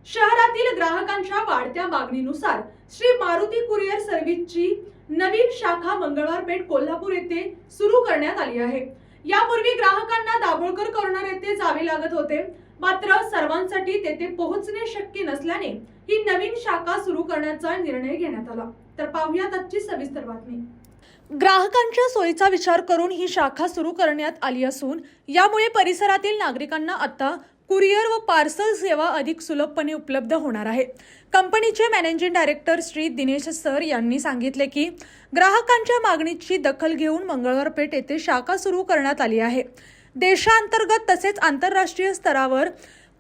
शहरातील ग्राहकांच्या वाढत्या मागणीनुसार श्री मारुती कुरिअर सर्व्हिसची नवीन शाखा मंगळवार पेठ कोल्हापूर येथे सुरू करण्यात आली आहे। यापूर्वी ग्राहकांना दाभोळकर कॉर्नर येथे जावे लागत होते, मात्र सर्वांसाठी तेथे पोहोचणे शक्य नसल्याने ही नवीन शाखा सुरू करण्याचा निर्णय घेण्यात आला। तर पाहूयात आजची सविस्तर बातमी। ग्राहकांच्या सोयीचा विचार करून ही शाखा सुरू करण्यात आली असून यामुळे परिसरातील नागरिकांना आता कुरिअर व पार्सल सेवा अधिक सुलभपणे उपलब्ध होणार आहे। कंपनीचे managing director Shri Dinesh sir यांनी सांगितले की ग्राहकांच्या मागणीची दखल घेऊन मंगळवार पेठ येथे शाखा सुरू करण्यात आली आहे। देशांतर्गत तसेच आंतरराष्ट्रीय स्तरावर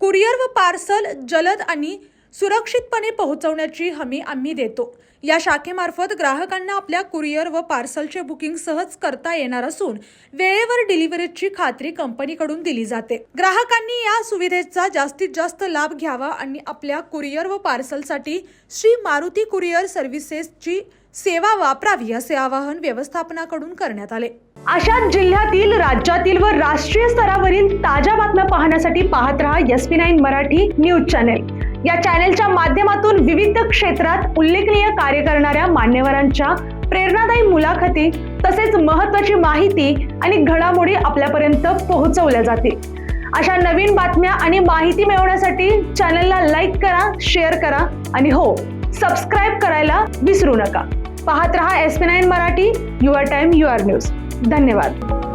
कुरिअर व पार्सल जलद आणि सुरक्षितपणे पोहोचवण्याची हमी आम्ही देतो। या शाखेमार्फत ग्राहकांना आपल्या कुरिअर व पार्सलचे बुकिंग सहज करता येणार असून वेळेवर डिलिव्हरीची खात्री कंपनीकडून दिली जाते। ग्राहकांनी या सुविधेचा जास्तीत जास्त लाभ घ्यावा आणि आपल्या कुरिअर व पार्सलसाठी श्री मारुती कुरिअर सर्व्हिसेसची सेवा वापरावी असे आवाहन व्यवस्थापनाकडून करण्यात आले। अशाच जिल्ह्यातील, राज्यातील व राष्ट्रीय स्तरावरील ताज्या बातम्या पाहण्यासाठी पाहत रहा SP9 मराठी न्यूज चॅनेल। या चॅनेलच्या माध्यमातून विविध क्षेत्रात उल्लेखनीय कार्य करणाऱ्या मान्यवरांच्या प्रेरणादायी मुलाखती तसेच महत्त्वाची माहिती आणि घडामोडी आपल्यापर्यंत पोहोचवल्या जातील। अशा नवीन बातम्या आणि माहिती मिळवण्यासाठी चॅनेलला लाईक करा, शेअर करा आणि हो, सबस्क्राईब करायला विसरू नका। पाहत रहा SP9 Marathi, your time your news. धन्यवाद।